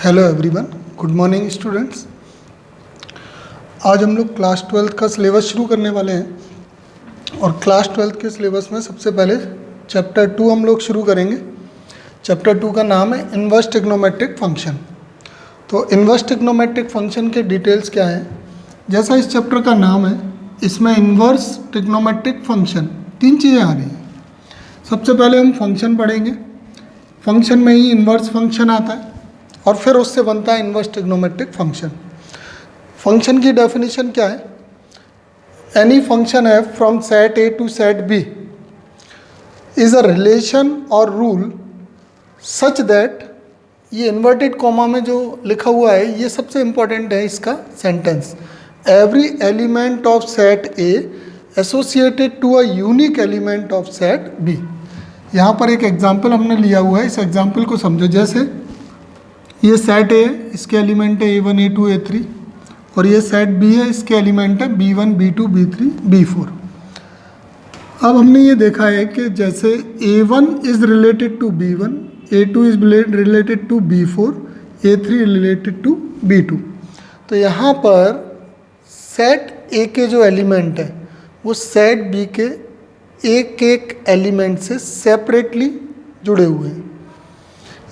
Hello everyone, good morning students. आज हम लोग क्लास 12 का सिलेबस शुरू करने वाले हैं और क्लास 12 के सिलेबस में सबसे पहले चैप्टर 2 हम लोग शुरू करेंगे। चैप्टर 2 का नाम है इन्वर्स ट्रिग्नोमेट्रिक फंक्शन। तो इन्वर्स ट्रिग्नोमेट्रिक फंक्शन के डिटेल्स क्या हैं? जैसा इस चैप्टर का नाम है, इसमें इन्वर्स ट्रिग्नोमेट्रिक फंक्शन तीन चीज़ें आ रही हैं। सबसे पहले हम फंक्शन पढ़ेंगे, फंक्शन में ही इन्वर्स फंक्शन आता है और फिर उससे बनता है इन्वर्स ट्रिग्नोमेट्रिक फंक्शन। फंक्शन की डेफिनेशन क्या है? Any function f from set A to set B is a relation और रूल सच दैट, ये इन्वर्टेड कॉमा में जो लिखा हुआ है ये सबसे इंपॉर्टेंट है इसका sentence, every element of set A associated to a unique element of set B. यहाँ पर एक एग्जाम्पल हमने लिया हुआ है, इस एग्जाम्पल को समझो। जैसे ये सेट ए है, इसके एलिमेंट है A1 A2 A3 और ये सेट बी है, इसके एलिमेंट है B1 B2 B3 B4। अब हमने ये देखा है कि जैसे A1 is related to B1, A2 is related to B4, A3 related to B2। तो यहाँ पर सेट ए के जो एलिमेंट है वो सेट बी के एक एक एलिमेंट से सेपरेटली जुड़े हुए हैं,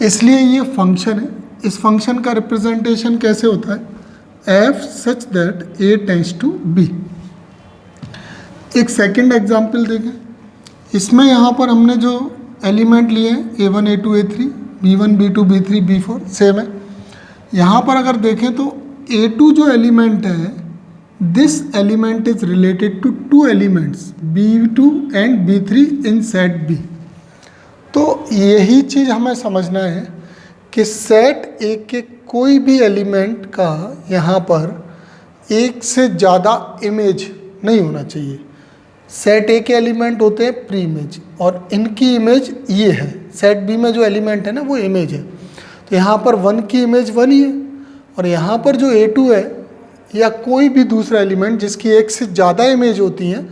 इसलिए ये फंक्शन है। इस फंक्शन का रिप्रेजेंटेशन कैसे होता है? f such that a tends to b। एक सेकंड एग्जांपल देखें, इसमें यहाँ पर हमने जो एलिमेंट लिए हैं A1 A2 A3 B1 B2 B3 B4 same है। यहाँ पर अगर देखें तो A2 जो एलिमेंट है, this element is related to two elements B2 and B3 in set B। तो यही चीज़ हमें समझना है कि सेट ए के कोई भी एलिमेंट का यहाँ पर एक से ज़्यादा इमेज नहीं होना चाहिए। सेट ए के एलिमेंट होते हैं प्री इमेज और इनकी इमेज ये है। सेट बी में जो एलिमेंट है ना वो इमेज है, तो यहाँ पर 1 की इमेज 1 ही है और यहाँ पर जो A2 है या कोई भी दूसरा एलिमेंट जिसकी एक से ज़्यादा इमेज होती हैं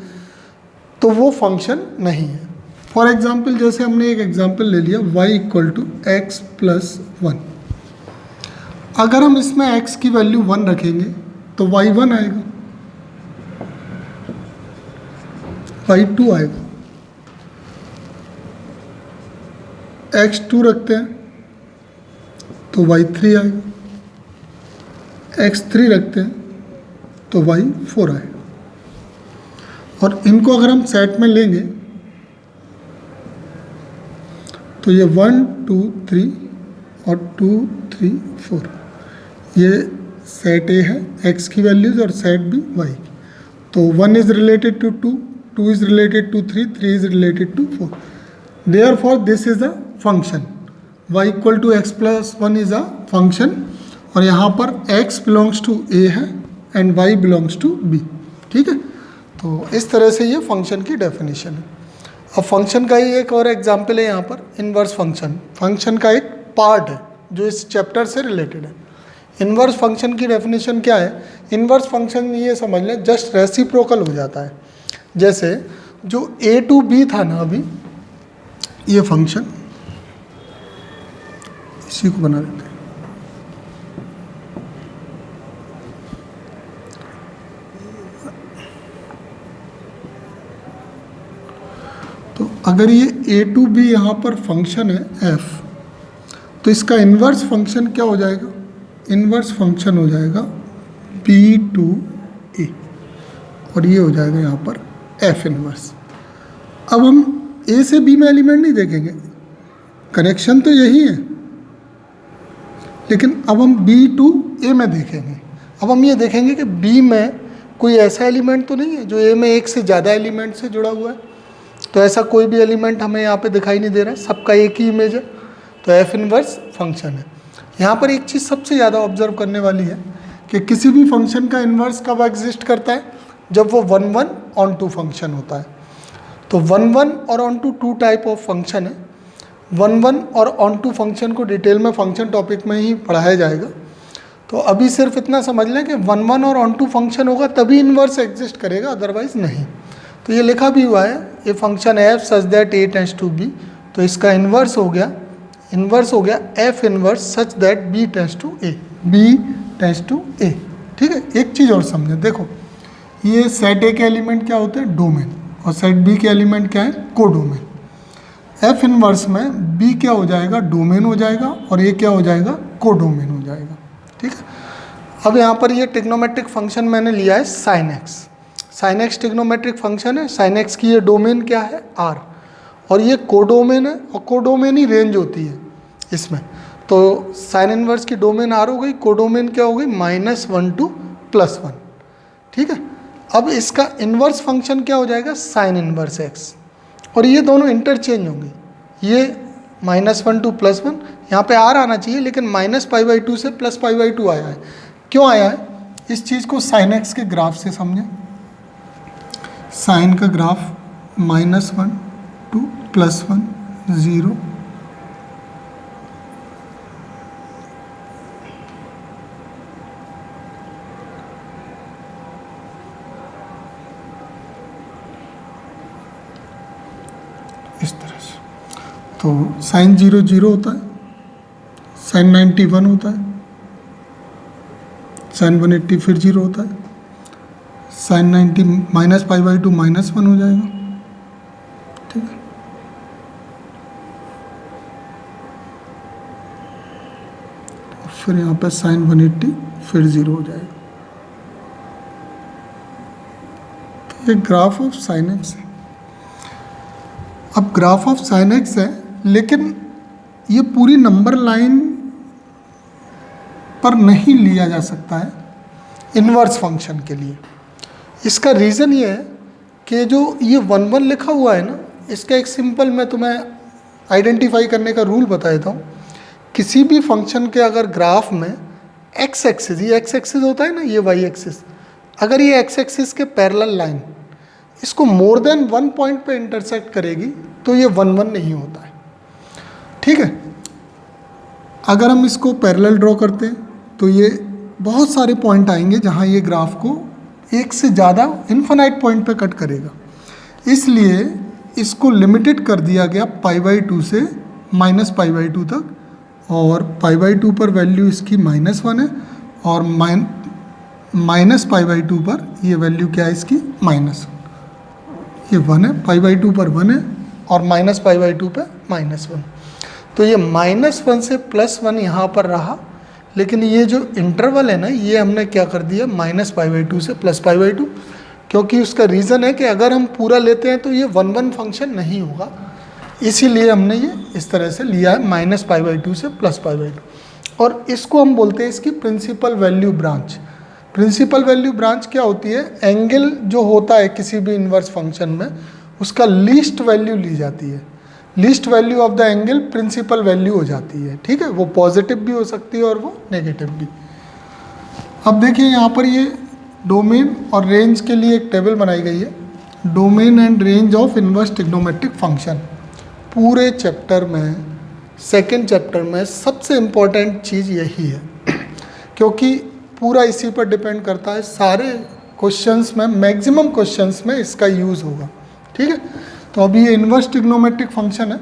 तो वो फंक्शन नहीं है। फॉर एग्जाम्पल जैसे हमने एक एग्जाम्पल ले लिया y equal to x plus 1। अगर हम इसमें x की वैल्यू 1 रखेंगे तो y1 आएगा, y2 आएगा। x2 रखते हैं तो y3 आएगा, x3 रखते हैं तो y4 आएगा। और इनको अगर हम सेट में लेंगे तो ये 1 2 3 और 2 3 4 ये सेट ए है, x की वैल्यूज, और सेट बी y की। तो 1 is related to 2, 2 is related to 3, 3 is related to 4। Therefore this is a function. y equal to x plus 1 is a function और यहाँ पर x बिलोंग्स टू a है and y belongs to b। ठीक है, तो इस तरह से ये फंक्शन की डेफिनेशन है। अब फंक्शन का ही एक और एग्जाम्पल है यहाँ पर, इन्वर्स फंक्शन। फंक्शन का एक पार्ट है जो इस चैप्टर से रिलेटेड है। इन्वर्स फंक्शन की डेफिनेशन क्या है? इन्वर्स फंक्शन ये समझ लें जस्ट रेसिप्रोकल हो जाता है। जैसे जो a टू b था ना, अभी ये फंक्शन, इसी को बना देते हैं। तो अगर ये a टू b यहाँ पर फंक्शन है f, तो इसका इन्वर्स फंक्शन क्या हो जाएगा? इन्वर्स फंक्शन हो जाएगा b टू a और ये हो जाएगा यहाँ पर f इन्वर्स। अब हम a से b में एलिमेंट नहीं देखेंगे, कनेक्शन तो यही है, लेकिन अब हम b टू a में देखेंगे। अब हम ये देखेंगे कि b में कोई ऐसा एलिमेंट तो नहीं है जो a में एक से ज़्यादा एलिमेंट से जुड़ा हुआ है। तो ऐसा कोई भी एलिमेंट हमें यहाँ पे दिखाई नहीं दे रहा है, सबका एक ही इमेज है, तो एफ इनवर्स फंक्शन है। यहाँ पर एक चीज़ सबसे ज़्यादा ऑब्जर्व करने वाली है कि किसी भी फंक्शन का इन्वर्स कब एग्जिस्ट करता है? जब वो 1 1 ऑन टू फंक्शन होता है। तो 1 1 और onto 2 type of function है। 1 1 और ऑन टू फंक्शन को डिटेल में फंक्शन टॉपिक में ही पढ़ाया जाएगा। तो अभी सिर्फ इतना समझ लें कि 1 1 और ऑन टू फंक्शन होगा तभी इन्वर्स एग्जिस्ट करेगा, अदरवाइज नहीं। तो ये लिखा भी हुआ है, ये function F such that A tends to be, तो इसका इन्वर्स हो गया इन्वर्स हो गया F inverse such that B tends to A, B tends to A. ठीक है, एक चीज़ और समझे, देखो ये सेट ए के एलिमेंट क्या होते हैं, डोमेन, और सेट बी के एलिमेंट क्या है, कोडोमेन। एफ इनवर्स में बी क्या हो जाएगा, डोमेन हो जाएगा, और ए क्या हो जाएगा, कोडोमेन हो जाएगा। ठीक है, अब यहाँ पर ये ट्रिग्नोमेट्रिक फंक्शन मैंने लिया है sine x. Sine x trigonometric function है, साइन एक्स की ये डोमेन क्या है, आर, और ये कोडोमेन है, और कोडोमेन ही रेंज होती है इसमें। तो साइन इनवर्स की डोमेन आर हो गई, कोडोमेन क्या हो गई, -1 to +1। ठीक है, अब इसका इन्वर्स फंक्शन क्या हो जाएगा, साइन इनवर्स एक्स, और ये दोनों इंटरचेंज होंगे, ये -1 to +1, यहाँ पे आर आना चाहिए, लेकिन -π/2 से +π/2 आया है। क्यों आया है, इस चीज़ को साइन एक्स के ग्राफ से समझें। साइन का ग्राफ -1 to +1 0, इस तरह से। तो साइन 0 0 होता है, साइन 90 1 होता है, साइन 180 फिर 0 होता है, साइन 90 -π/2 -1 हो जाएगा। ठीक है, फिर यहाँ पे साइन 180 फिर 0 हो जाएगा। तो ये ग्राफ ऑफ साइन एक्स है। अब ग्राफ ऑफ साइन एक्स है, लेकिन ये पूरी नंबर लाइन पर नहीं लिया जा सकता है इन्वर्स फंक्शन के लिए। इसका रीज़न ये है कि जो ये 1 1 लिखा हुआ है ना, इसका एक सिंपल मैं तुम्हें आइडेंटिफाई करने का रूल बता देता हूँ। किसी भी फंक्शन के अगर ग्राफ में एक्स एक्सिस, ये एक्स एक्सिस होता है ना, ये वाई एक्सिस, अगर ये एक्स एक्सिस के पैरेलल लाइन इसको मोर देन 1 पॉइंट पे इंटरसेक्ट करेगी तो ये 1 1 नहीं होता है। ठीक है, अगर हम इसको पैरेलल ड्रॉ करते हैं तो ये बहुत सारे पॉइंट आएंगे जहाँ ये ग्राफ को एक से ज़्यादा इन्फिनाइट पॉइंट पे कट करेगा, इसलिए इसको लिमिटेड कर दिया गया π/2 से -π/2 तक, और π/2 पर वैल्यू इसकी -1 है, और -π/2 पर ये वैल्यू क्या है इसकी, -1, ये 1 है, π/2 पर 1 है, और -π/2 पे -1। तो ये -1 से +1 यहाँ पर रहा, लेकिन ये जो इंटरवल है ना, ये हमने क्या कर दिया, -π/2 से +π/2, क्योंकि उसका रीज़न है कि अगर हम पूरा लेते हैं तो ये 1 1 फंक्शन नहीं होगा, इसीलिए हमने ये इस तरह से लिया है -π/2 से +π/2। और इसको हम बोलते हैं इसकी principal value branch. Principal value branch क्या होती है, एंगल जो होता है किसी भी इन्वर्स फंक्शन में, उसका लीस्ट वैल्यू ली जाती है, least value of the angle principal value हो जाती है। ठीक है, वो पॉजिटिव भी हो सकती है और वो नेगेटिव भी। अब देखिए यहाँ पर ये डोमेन और रेंज के लिए एक टेबल बनाई गई है, domain and range of inverse trigonometric function. पूरे चैप्टर में, सेकेंड चैप्टर में सबसे इम्पॉर्टेंट चीज़ यही है, क्योंकि पूरा इसी पर डिपेंड करता है, सारे क्वेश्चंस में, मैक्सिमम क्वेश्चंस में इसका यूज़ होगा। ठीक है, तो अभी ये इन्वर्स ट्रिग्नोमेट्रिक फंक्शन है,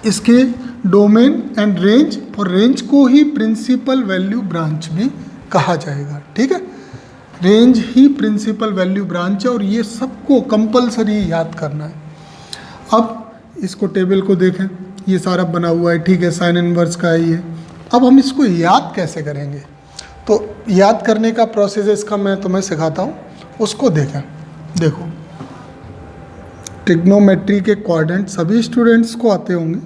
इसके डोमेन एंड रेंज, और रेंज को ही प्रिंसिपल वैल्यू ब्रांच भी कहा जाएगा। ठीक है, रेंज ही प्रिंसिपल वैल्यू ब्रांच है, और ये सबको कंपलसरी याद करना है। अब इसको टेबल को देखें, ये सारा बना हुआ है, ठीक है, साइन इनवर्स का है ये। अब हम इसको याद कैसे करेंगे, तो याद करने का प्रोसेस इसका मैं तुम्हें सिखाता हूँ, उसको देखें। देखो, ट्रिग्नोमेट्री के क्वाड्रेंट सभी स्टूडेंट्स को आते होंगे,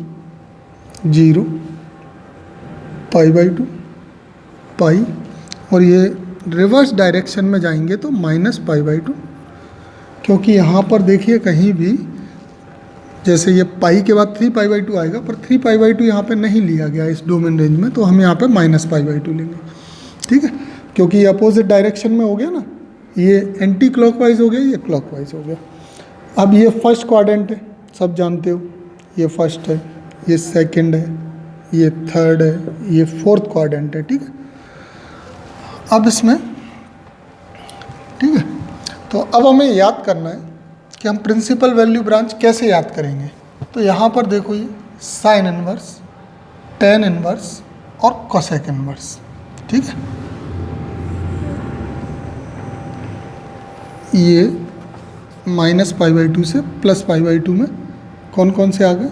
0, π/2, पाई, और ये रिवर्स डायरेक्शन में जाएंगे तो -π/2, क्योंकि यहाँ पर देखिए कहीं भी, जैसे ये पाई के बाद 3π/2 आएगा, पर 3π/2 यहाँ पे नहीं लिया गया इस डोमेन रेंज में, तो हम यहाँ पे -π/2 लेंगे। ठीक है, क्योंकि ये अपोजिट डायरेक्शन में हो गया ना, ये एंटी क्लॉकवाइज हो गया, ये क्लॉकवाइज हो गया। अब ये फर्स्ट क्वाड्रेंट है, सब जानते हो, ये फर्स्ट है, ये सेकंड है, ये थर्ड है, ये फोर्थ क्वाड्रेंट है। ठीक है, अब इसमें, ठीक है, तो अब हमें याद करना है कि हम प्रिंसिपल वैल्यू ब्रांच कैसे याद करेंगे। तो यहाँ पर देखो, ये साइन इनवर्स टेन इनवर्स और कोसेक इनवर्स। ठीक है, ये -π/2 से +π/2 में कौन कौन से आ गए?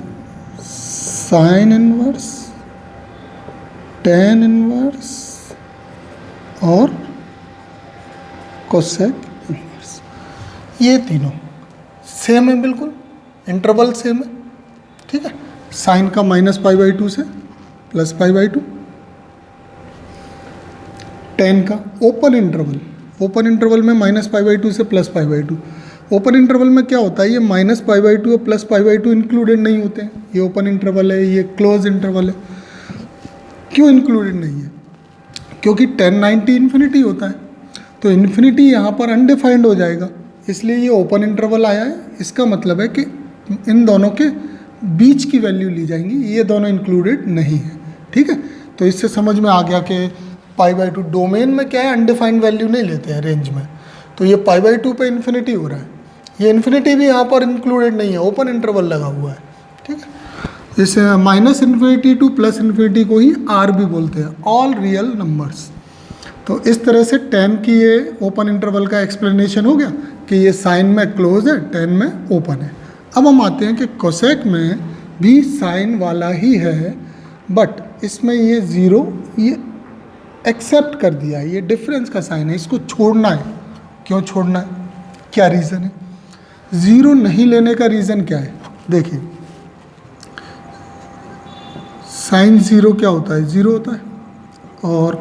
साइन इनवर्स, टेन इनवर्स और कोसेक इनवर्स। ये तीनों सेम है, बिल्कुल इंटरवल सेम है। ठीक है, साइन का -π/2 से +π/2, टेन का ओपन इंटरवल में -π/2 से +π/2। ओपन इंटरवल में क्या होता है, ये -π/2 और +π/2 इंक्लूडेड नहीं होते हैं। ये ओपन इंटरवल है, ये क्लोज इंटरवल है। क्यों इंक्लूडेड नहीं है? क्योंकि 1090 इन्फिनिटी होता है, तो इन्फिनिटी यहाँ पर अनडिफाइंड हो जाएगा, इसलिए ये ओपन इंटरवल आया है। इसका मतलब है कि इन दोनों के बीच की वैल्यू ली जाएंगी, ये दोनों इंक्लूडेड नहीं है। ठीक है, तो इससे समझ में आ गया कि π/2 डोमेन में क्या है, अनडिफाइंड वैल्यू नहीं लेते हैं रेंज में। तो ये π/2 पे इन्फिनिटी हो रहा है, ये इन्फिनिटी भी यहाँ पर इंक्लूडेड नहीं है, ओपन इंटरवल लगा हुआ है। ठीक है, इस -∞ टू +∞ को ही R भी बोलते हैं, ऑल रियल नंबर्स। तो इस तरह से 10 की ये ओपन इंटरवल का एक्सप्लेनेशन हो गया कि ये साइन में क्लोज है, 10 में ओपन है। अब हम आते हैं कि कोसेक में भी साइन वाला ही है, बट इसमें ये ज़ीरो ये एक्सेप्ट कर दिया है, ये डिफरेंस का साइन है, इसको छोड़ना है। क्यों छोड़ना है, क्या रीज़न है? ज़ीरो नहीं लेने का रीज़न क्या है? देखिए, साइन ज़ीरो क्या होता है? ज़ीरो होता है, और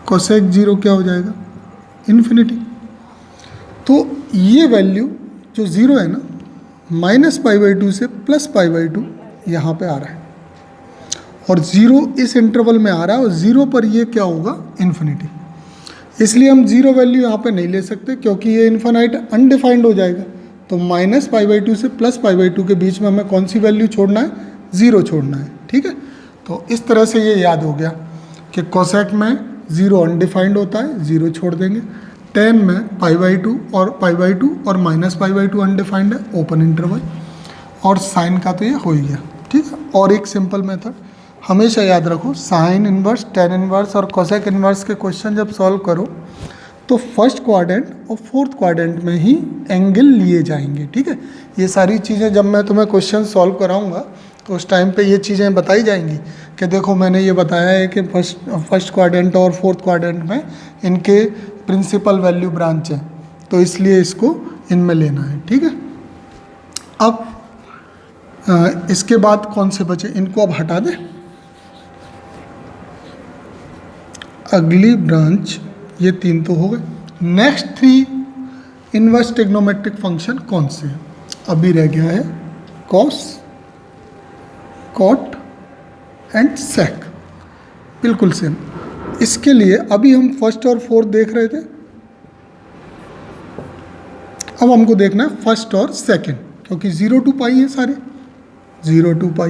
कोसेक ज़ीरो क्या हो जाएगा? इन्फिनिटी। तो ये वैल्यू जो ज़ीरो है ना, -π/2 से +π/2 यहाँ पे आ रहा है, और ज़ीरो इस इंटरवल में आ रहा है, और ज़ीरो पर ये क्या होगा? इन्फिनिटी। इसलिए हम ज़ीरो वैल्यू यहाँ पे नहीं ले सकते, क्योंकि ये इन्फिनाइट अनडिफाइंड हो जाएगा। तो -π/2 से +π/2 के बीच में हमें कौन सी वैल्यू छोड़ना है? ज़ीरो छोड़ना है। ठीक है, तो इस तरह से ये याद हो गया कि कोसेक में ज़ीरो अनडिफाइंड होता है, ज़ीरो छोड़ देंगे। 10 में π/2 और -π/2 अनडिफाइंड है, ओपन इंटरवल, और साइन का तो ये हो ही गया। ठीक है, और एक सिंपल मेथड हमेशा याद रखो, साइन इनवर्स, टेन इनवर्स और कोसेक इनवर्स के क्वेश्चन जब सॉल्व करो तो फर्स्ट क्वाड्रेंट और फोर्थ क्वाड्रेंट में ही एंगल लिए जाएंगे। ठीक है, ये सारी चीज़ें जब मैं तुम्हें क्वेश्चन सॉल्व कराऊंगा तो उस टाइम पे ये चीज़ें बताई जाएंगी कि देखो मैंने ये बताया है कि फर्स्ट क्वाड्रेंट और फोर्थ क्वाड्रेंट में इनके प्रिंसिपल वैल्यू ब्रांच है, तो इसलिए इसको इनमें लेना है। ठीक है, अब इसके बाद कौन से बचे, इनको अब हटा दें। अगली ब्रांच, ये तीन तो हो गए। नेक्स्ट 3 इनवर्स ट्रिग्नोमेट्रिक फंक्शन कौन से हैं? अभी रह गया है कॉस, कॉट एंड सेक, बिल्कुल सेम। इसके लिए अभी हम फर्स्ट और फोर्थ देख रहे थे, अब हमको देखना है फर्स्ट और सेकंड, क्योंकि 0 to π है सारे, 0 to π।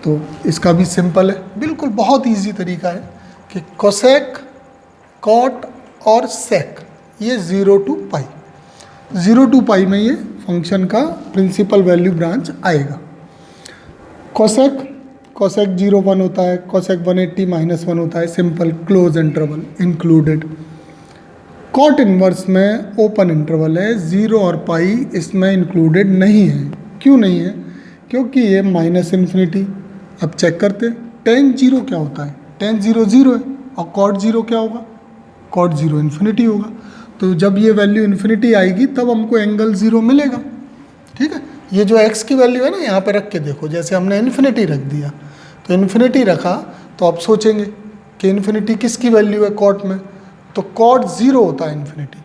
तो इसका भी सिंपल है, बिल्कुल बहुत इजी तरीका है कि कोसेक, कॉट और सेक ये 0 to π, 0 to π में ये फंक्शन का प्रिंसिपल वैल्यू ब्रांच आएगा। कोसेक 0 1 होता है, कोसेक 180 -1 होता है, simple close interval included. Cot inverse में ओपन इंटरवल है, 0 और π इसमें इंक्लूडेड नहीं है। क्यों नहीं है? क्योंकि ये -∞। अब चेक करते हैं, tan 0 क्या होता है? tan 0 0 है, और cot 0 क्या होगा? cot 0 इन्फिनिटी होगा। तो जब ये वैल्यू इन्फिनिटी आएगी तब हमको एंगल 0 मिलेगा। ठीक है, ये जो x की वैल्यू है ना, यहाँ पे रख के देखो, जैसे हमने इन्फिनिटी रख दिया, तो इन्फिनिटी रखा तो आप सोचेंगे कि इन्फिनिटी किसकी वैल्यू है कॉट में, तो cot 0 होता है इन्फिनिटी,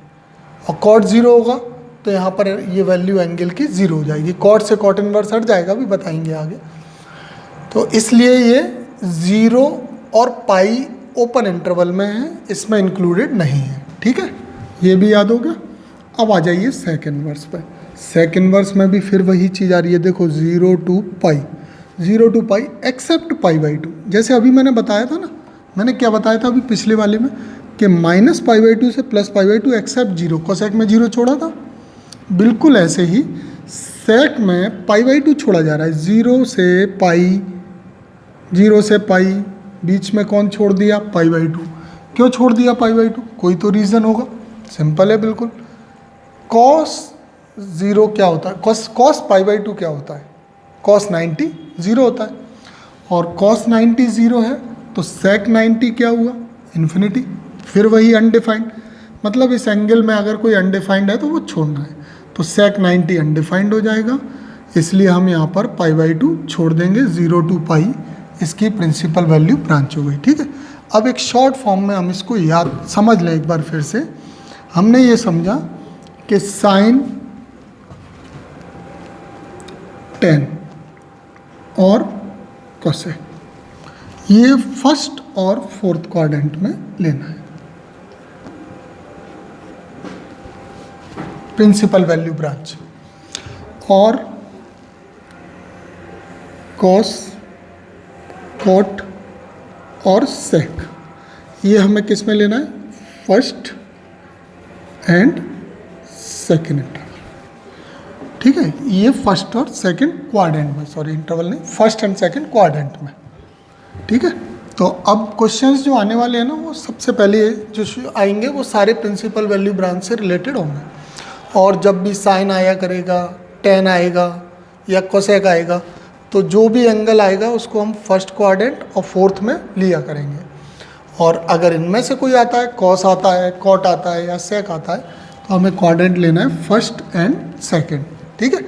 और cot 0 होगा तो यहाँ पर ये वैल्यू एंगल की 0 हो जाएगी। cot से cot इनवर्स हट जाएगा, भी बताएंगे आगे। तो इसलिए ये 0 और पाई ओपन इंटरवल में है, इसमें इंक्लूडेड नहीं है। ठीक है, ये भी याद हो गया। अब आ जाइए सेक इनवर्स पे। सेक इनवर्स में भी फिर वही चीज़ आ रही है, देखो 0 to π, 0 to π एक्सेप्ट π/2। जैसे अभी मैंने बताया था ना, मैंने क्या बताया था अभी पिछले वाले में कि -π/2 से +π/2 एक्सेप्ट 0, कोसेक में 0 छोड़ा था। बिल्कुल ऐसे ही सेक में π/2 छोड़ा जा रहा है, 0 से पाई, बीच में कौन छोड़ दिया, π/2। क्यों छोड़ दिया π/2, कोई तो रीज़न होगा, सिंपल है बिल्कुल। cos 0 क्या होता है, cos π/2 क्या होता है, cos 90 0 होता है, और cos 90 0 है तो sec 90 क्या हुआ, इन्फिनिटी। फिर वही अनडिफाइंड, मतलब इस एंगल में अगर कोई अनडिफाइंड है तो वो छोड़ना है, तो sec 90 अनडिफाइंड हो जाएगा, इसलिए हम यहाँ पर π/2 छोड़ देंगे, 0 to π इसकी प्रिंसिपल वैल्यू ब्रांच हो गई। ठीक है, अब एक शॉर्ट फॉर्म में हम इसको याद समझ लें एक बार फिर से। हमने ये समझा कि साइन 10 और कोसेक, ये फर्स्ट और फोर्थ क्वाड्रेंट में लेना है, प्रिंसिपल वैल्यू ब्रांच। और कॉस, कॉट और सेक, ये हमें किस में लेना है, फर्स्ट एंड सेकेंड इंटरवल। ठीक है, ये फर्स्ट और सेकेंड क्वाड्रेंट में, सॉरी इंटरवल नहीं, फर्स्ट एंड सेकेंड क्वाड्रेंट में। ठीक है, तो अब क्वेश्चंस जो आने वाले हैं ना, वो सबसे पहले जो आएंगे वो सारे प्रिंसिपल वैल्यू ब्रांच से रिलेटेड होंगे। और जब भी साइन आया करेगा, टेन आएगा या कोसेक आएगा, तो जो भी एंगल आएगा उसको हम फर्स्ट क्वाड्रेंट और फोर्थ में लिया करेंगे। और अगर इनमें से कोई आता है, कॉस आता है, कॉट आता है या सेक आता है, तो हमें क्वाड्रेंट लेना है फर्स्ट एंड सेकेंड। ठीक है,